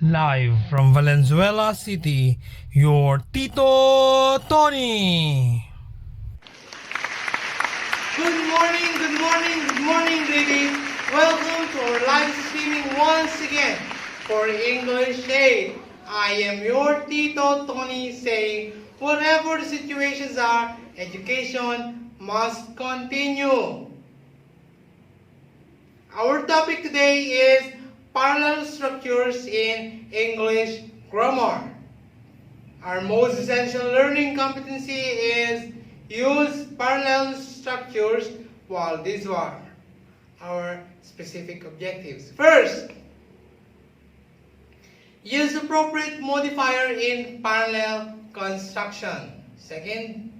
Live from Valenzuela City, your Tito Tony. Good morning, baby. Welcome to our live streaming once again for English Aid. I am your Tito Tony saying, whatever the situations are, education must continue. Our topic today is parallel structures in English grammar. Our most essential learning competency is use parallel structures, while these are our specific objectives. First, use appropriate modifier in parallel construction. Second,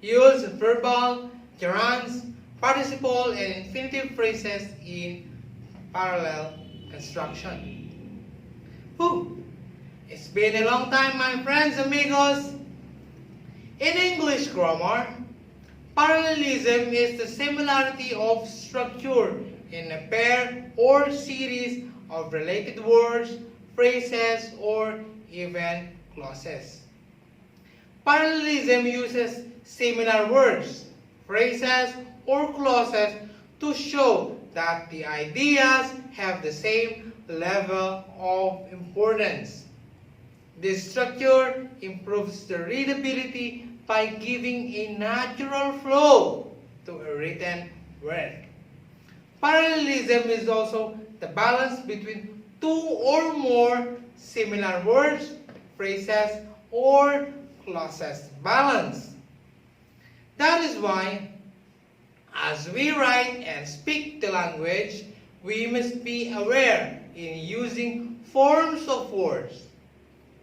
use verbal, gerunds, participle, and infinitive phrases in parallel construction. Whew. It's been a long time, my friends, amigos. In English grammar, parallelism is the similarity of structure in a pair or series of related words, phrases, or even clauses. Parallelism uses similar words, phrases, or clauses to show that the ideas have the same level of importance. This structure improves the readability by giving a natural flow to a written word. Parallelism is also the balance between two or more similar words, phrases, or clauses. Balance. That is why, as we write and speak the language, we must be aware in using forms of words,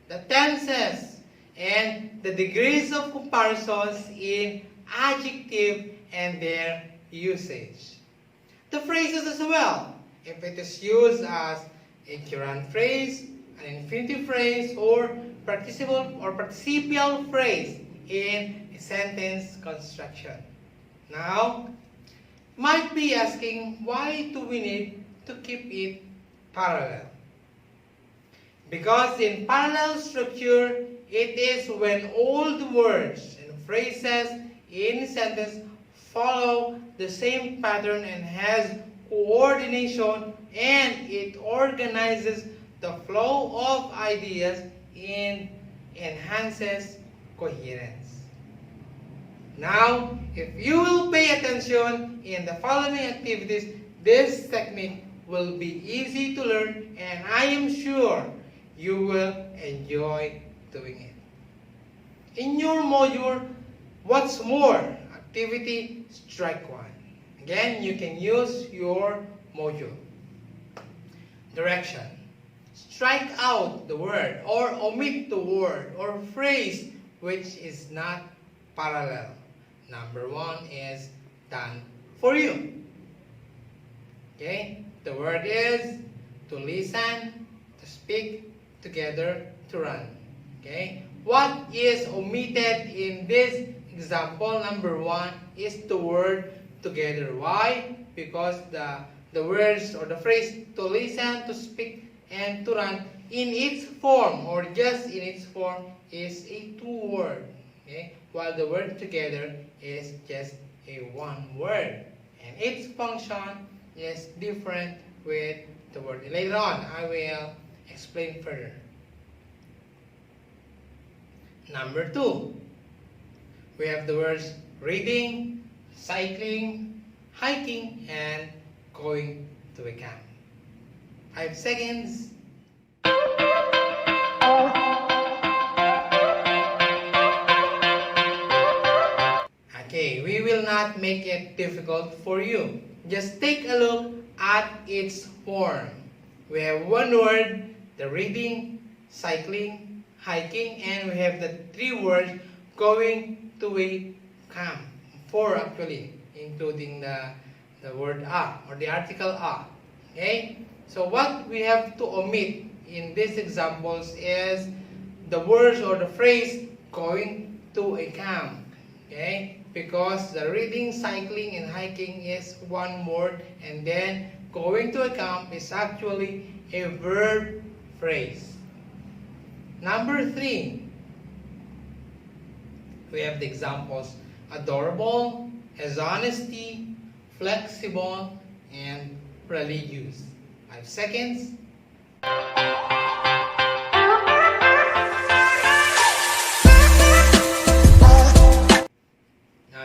the tenses, and the degrees of comparisons in adjective and their usage. The phrases as well, if it is used as a gerund phrase, an infinitive phrase, or participial phrase in a sentence construction. Now, might be asking, why do we need to keep it parallel? Because in parallel structure, it is when all the words and phrases in a sentence follow the same pattern and has coordination, and it organizes the flow of ideas and enhances coherence. Now, if you will pay attention in the following activities, this technique will be easy to learn, and I am sure you will enjoy doing it. In your module, what's more? Activity strike one. Again, you can use your module. Direction. Strike out the word or omit the word or phrase which is not parallel. Number one is done for you. Okay? The word is to listen, to speak, together, to run. Okay? What is omitted in this example, number one, is the word together. Why? Because the words or the phrase to listen, to speak, and to run in its form or just in its form is a two word. Okay? While the word together is just a one word. And its function is different with the word. Later on, I will explain further. Number two, we have the words reading, cycling, hiking, and going to a camp. 5 seconds. Okay, we will not make it difficult for you. Just take a look at its form. We have one word, the reading, cycling, hiking, and we have the three words going to a camp. 4 actually, including the word a or the article a. Okay? So what we have to omit in these examples is the words or the phrase going to a camp. Okay? Because the reading, cycling, and hiking is one word, and then going to a camp is actually a verb phrase. Number 3, we have the examples: adorable, has honesty, flexible, and religious. 5 seconds.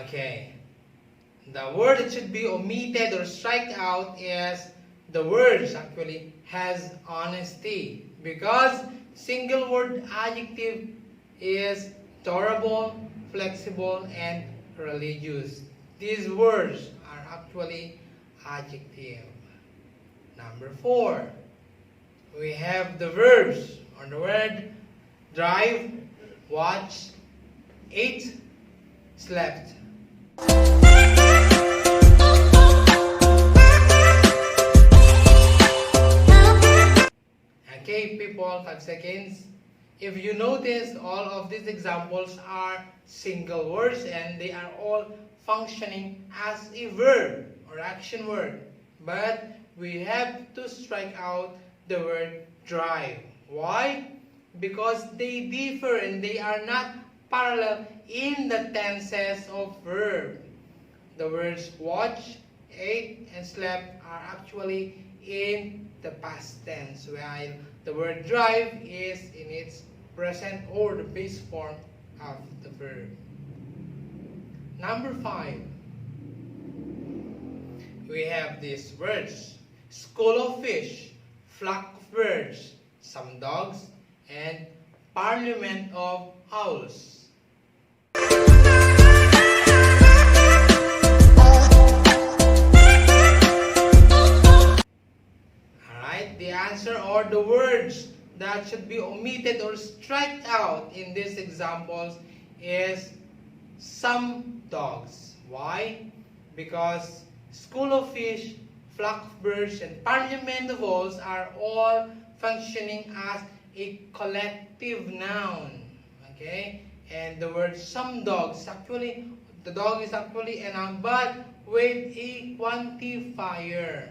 Okay. The word that should be omitted or strike out is the words actually has honesty, because single word adjective is adorable, flexible, and religious. These words are actually adjective. Number 4, we have the verbs on the word drive, watch, ate, slept. Okay, people, 5 seconds. If you notice, all of these examples are single words and they are all functioning as a verb or action word. But we have to strike out the word drive. Why? Because they differ and they are not parallel in the tenses of verb. The words watch, ate, and slept are actually in the past tense, while the word drive is in its present or the base form of the verb. Number 5, we have these words: school of fish, flock of birds, some dogs, and parliament of owls. Alright, the answer or the words that should be omitted or struck out in these examples is some dogs. Why? Because school of fish, flock of birds, and parliament of owls are all functioning as a collective noun. Okay? And the word some dogs, actually, the dog is actually a noun, but with a quantifier.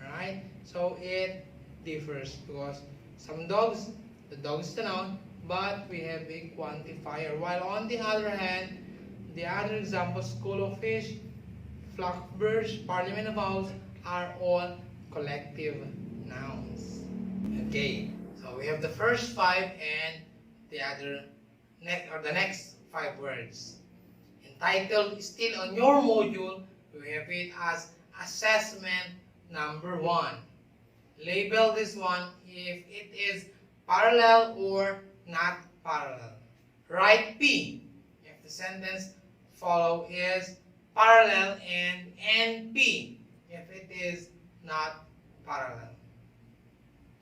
Right? So it differs because some dogs, the dog is the noun, but we have a quantifier. While on the other hand, the other examples, school of fish, flock of birds, parliament of owls, are all collective nouns. Okay, so we have the first 5 and the next 5 words. Entitled still on your module, we have it as assessment number 1. Label this one if it is parallel or not parallel. Write P if the sentence follow is parallel, and NP if it is not parallel.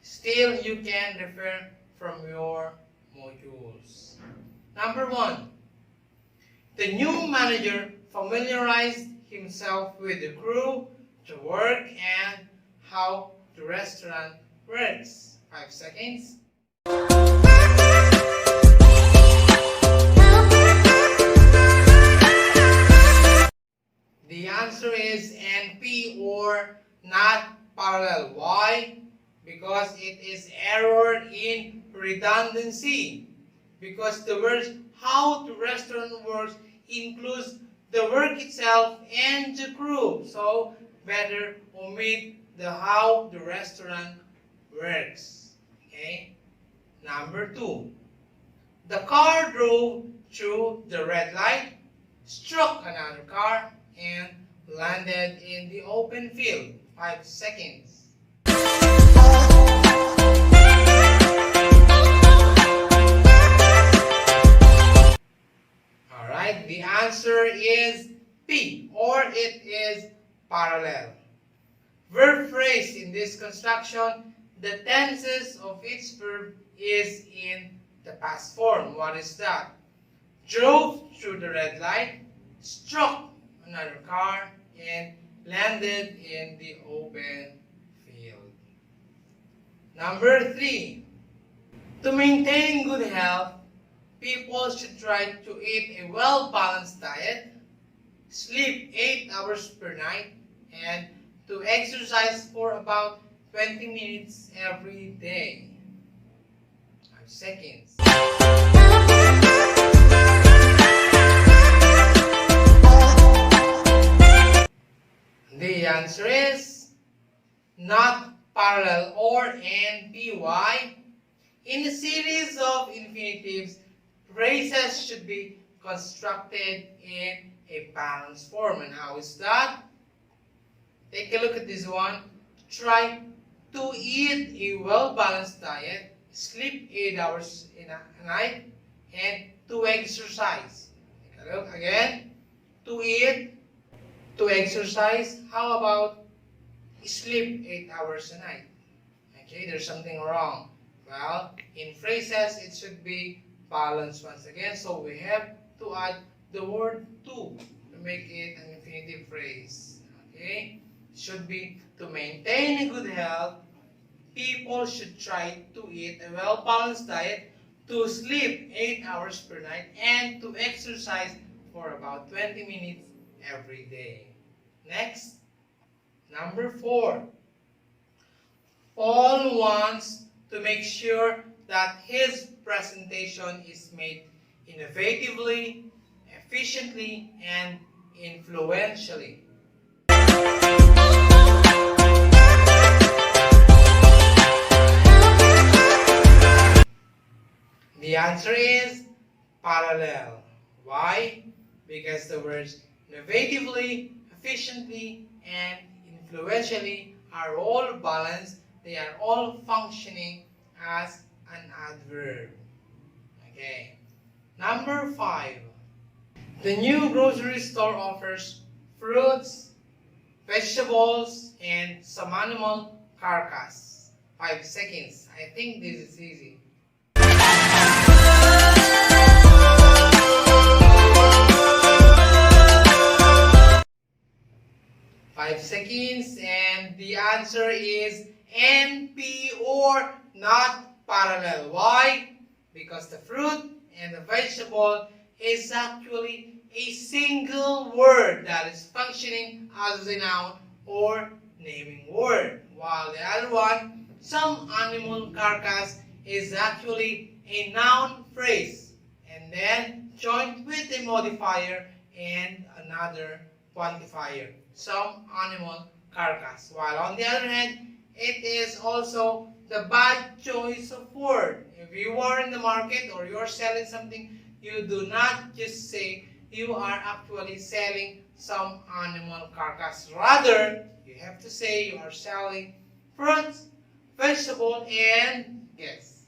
Still, you can refer from your modules. Number 1. The new manager familiarized himself with the crew, the work, and how the restaurant works. 5 seconds. The answer is NP or not parallel. Why? Because it is error in redundancy. Because the words how the restaurant works includes the work itself and the crew. So better omit the how the restaurant works. Okay? Number 2. The car drove through the red light, struck another car, and landed in the open field. 5 seconds. Alright, the answer is P, or it is parallel. Verb phrase in this construction, the tenses of each verb is in the past form. What is that? Drove through the red light, struck another car, and landed in the open field. Number 3. To maintain good health, people should try to eat a well-balanced diet, sleep 8 hours per night, and to exercise for about 20 minutes every day. seconds. The answer is not parallel or NPY. In a series of infinitives, phrases should be constructed in a balanced form. And how is that? Take a look at this one. Try to eat a well-balanced diet, sleep 8 hours in a night, and to exercise. Take a look again. To eat, to exercise. How about sleep 8 hours a night? Okay, there's something wrong. Well, in phrases, it should be balanced once again. So we have to add the word to make it an infinitive phrase. Okay, it should be to maintain a good health. People should try to eat a well-balanced diet, to sleep 8 hours per night, and to exercise for about 20 minutes every day. Next, number 4. Paul wants to make sure that his presentation is made innovatively, efficiently, and influentially. The answer is parallel. Why? Because the words innovatively, efficiently, and influentially are all balanced. They are all functioning as an adverb. Okay. Number 5. The new grocery store offers fruits, vegetables, and some animal carcass. 5 seconds. I think this is easy. 5 seconds, and the answer is NP or not parallel. Why? Because the fruit and the vegetable is actually a single word that is functioning as a noun or naming word. While the other one, some animal carcass, is actually a noun phrase and then joined with a modifier and another quantifier. Some animal carcass. While on the other hand, it is also the bad choice of word. If you are in the market or you are selling something, you do not just say you are actually selling some animal carcass. Rather, you have to say you are selling fruits, vegetable, and yes.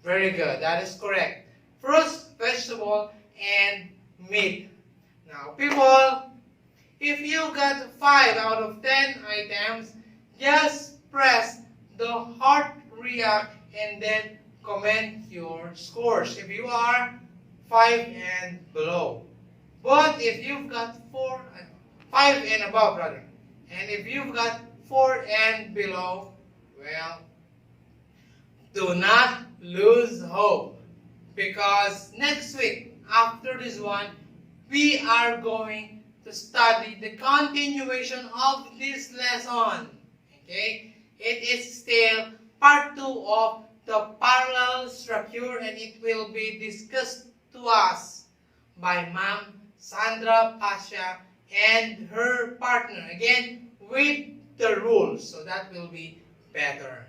Very good. That is correct. Fruits, vegetable, and meat. Now, people, if you got 5 out of 10 items, just press the heart react and then comment your scores if you are 5 and below. But if you've got 5 and above rather, and if you've got 4 and below, well, do not lose hope, because next week after this one, we are going to study the continuation of this lesson. Okay? It is still part 2 of the parallel structure, and it will be discussed to us by Ma'am Sandra Pasha and her partner. Again, with the rules. So that will be better.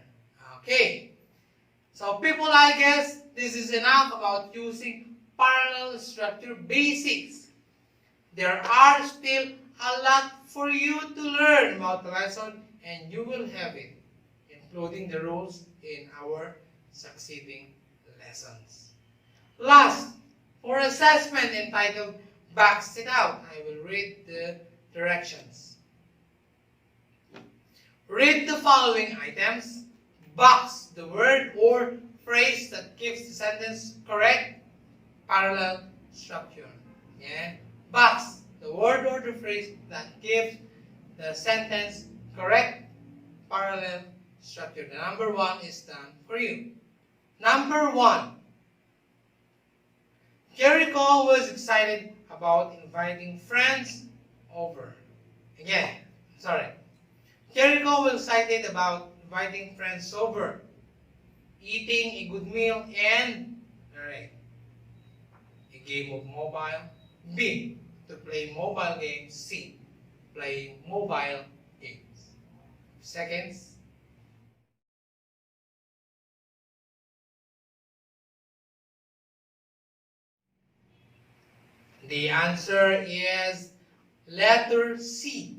Okay. So people, I guess this is enough about using parallel structure basics. There are still a lot for you to learn about the lesson, and you will have it, including the rules in our succeeding lessons. Last, for assessment entitled Box It Out, I will read the directions. Read the following items. Box the word or phrase that gives the sentence correct parallel structure. Yeah? Box the word or the phrase that gives the sentence correct parallel structure. The number 1 is done for you. Number 1. Jericho was excited about inviting friends over. Again, sorry. Jericho was excited about inviting friends over. eating a good meal, and alright, a game of mobile. B, to play mobile games. C, play mobile games. Seconds. The answer is letter C,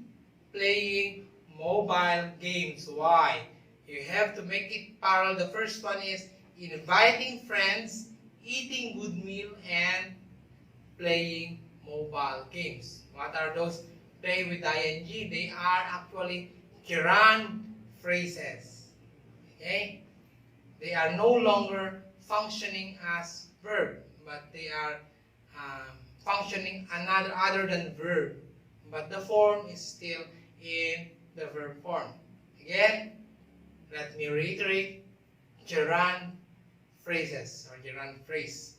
playing mobile games. Why? You have to make it parallel. The first one is inviting friends, eating good meal, and playing mobile games. What are those? Play with ing. They are actually gerund phrases. Okay? They are no longer functioning as verb, but they are functioning another other than verb. But the form is still in the verb form. Again, let me reiterate, gerund phrases or gerund phrase.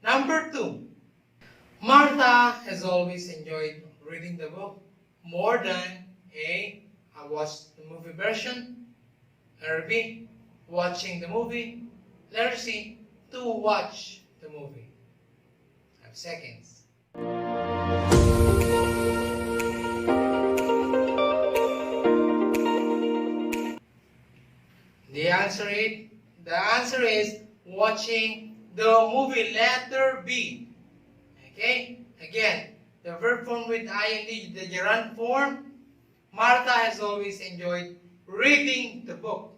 Number 2. Martha has always enjoyed reading the book more than A, I watched the movie version, letter B, watching the movie, letter C, to watch the movie. 5 seconds. The answer is watching the movie, letter B. Okay? Again, the verb form with ing, the gerund form. Martha has always enjoyed reading the book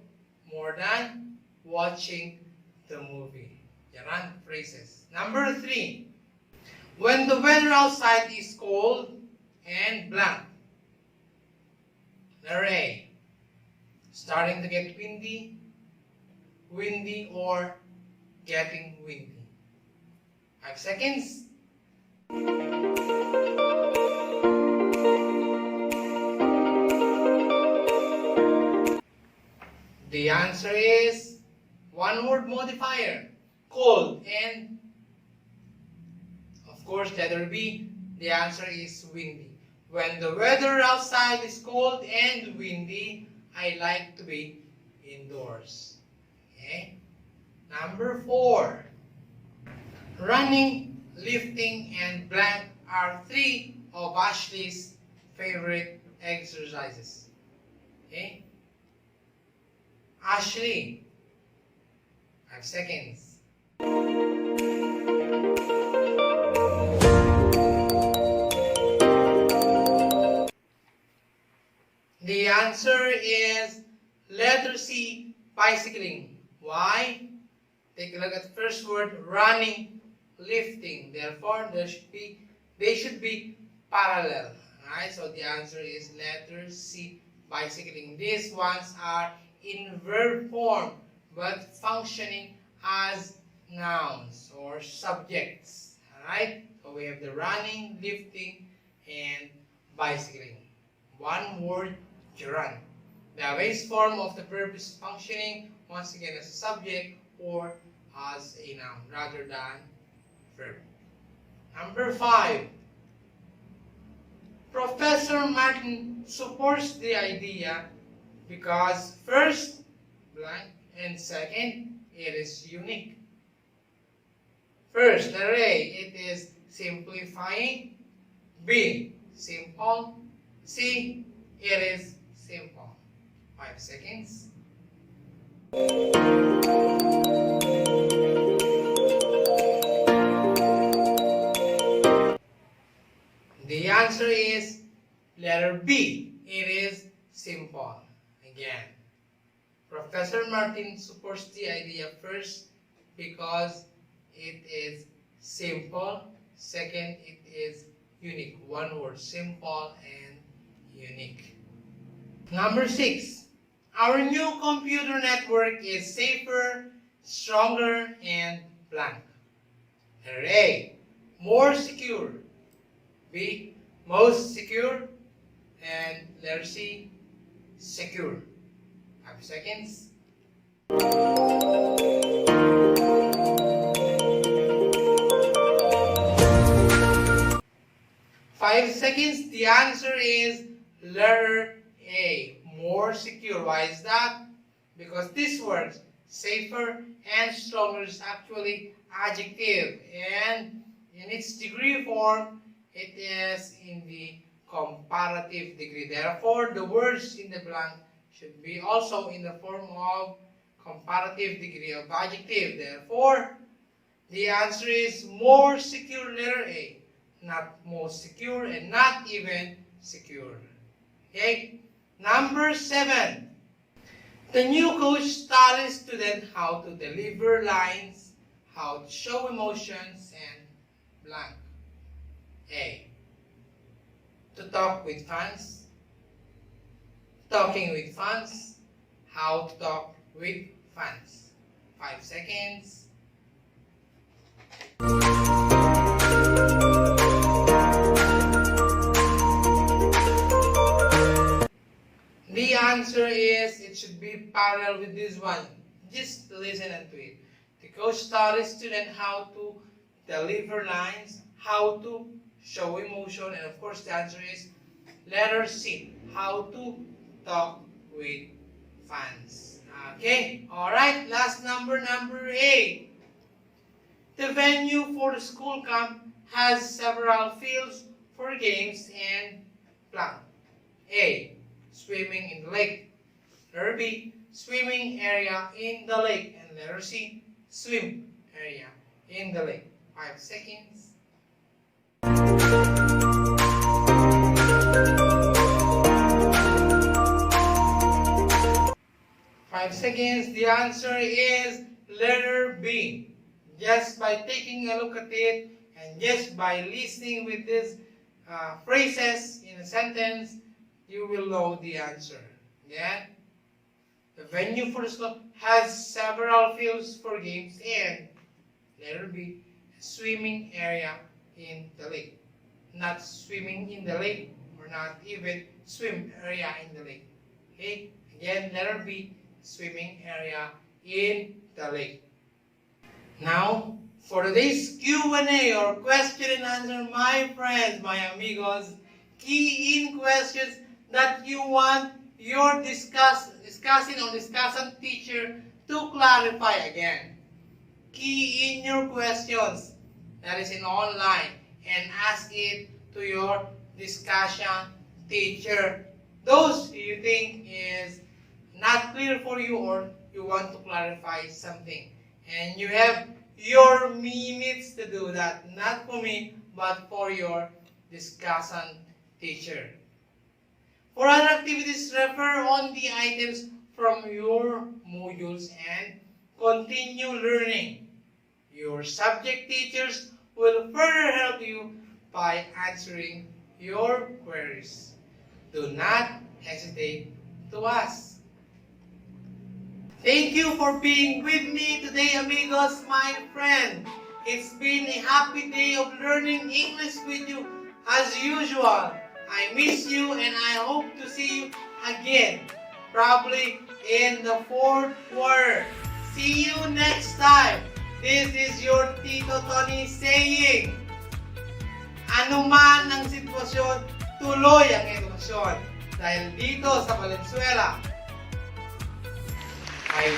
more than watching the movie. Gerund phrases. Number 3. When the weather outside is cold and blank. Letter A. Starting to get windy, or getting windy. 5 seconds. The answer is one word modifier, cold, and of course letter B, the answer is windy. When the weather outside is cold and windy, I like to be indoors. Okay? Number 4. Running, lifting, and blank are 3 of Ashley's favorite exercises. Okay? Ashley. 5 seconds. The answer is letter C, bicycling. Why? Take a look at the first word, running, lifting. Therefore, they should be parallel. Alright, so the answer is letter C, bicycling. These ones are in verb form, but functioning as nouns or subjects. Alright, so we have the running, lifting, and bicycling. One word, gerund. The base form of the verb is functioning once again as a subject or as a noun rather than verb. Number 5. Professor Martin supports the idea because first, blank, and second, it is unique. First, letter A, it is simplifying. B, simple. C, it is simple. 5 seconds. The answer is letter B. It is simple. Again, Professor Martin supports the idea first because it is simple. Second, it is unique. One word, simple and unique. Number 6. Our new computer network is safer, stronger, and blank. Letter A, more secure. B, most secure. And letter C, secure. 5 seconds. The answer is letter A, more secure. Why is that? Because this word, safer, and stronger is actually adjective, and in its degree form, it is in the comparative degree. Therefore, the words in the blank should be also in the form of comparative degree of adjective. Therefore, the answer is more secure, letter A. Not most secure and not even secure. Okay? Number 7. The new coach taught students how to deliver lines, how to show emotions, and blank. A. To talk with fans. Talking with fans. How to talk with fans. 5 seconds. The answer is, it should be parallel with this one. Just listen and to it. The coach taught students how to deliver lines, how to show emotion, and of course the answer is letter C, how to talk with fans. Okay, alright, last number 8. The venue for the school camp has several fields for games and blank. A. Swimming in the lake. Letter B. Swimming area in the lake. And letter C. Swim area in the lake. 5 seconds. The answer is letter B. Just by taking a look at it and just by listening with these phrases in a sentence, you will know the answer. Yeah? The venue for the school has several fields for games and letter B, swimming area in the lake. Not swimming in the lake or not even swim area in the lake. Okay? Again, letter B, swimming area in the lake. Now, for today's Q&A or question and answer, my friends, my amigos, key in questions that you want your discussing or discussant teacher to clarify again. Key in your questions that is in online and ask it to your discussion teacher. Those you think is not clear for you or you want to clarify something. And you have your minutes to do that. Not for me, but for your discussant teacher. For other activities, refer on the items from your modules and continue learning. Your subject teachers will further help you by answering your queries. Do not hesitate to ask. Thank you for being with me today, amigos, my friend. It's been a happy day of learning English with you as usual. I miss you and I hope to see you again, probably in the 4th quarter. See you next time. This is your Tito Tony saying, anuman ang sitwasyon, tuloy ang edukasyon. Dahil dito sa Valenzuela, ay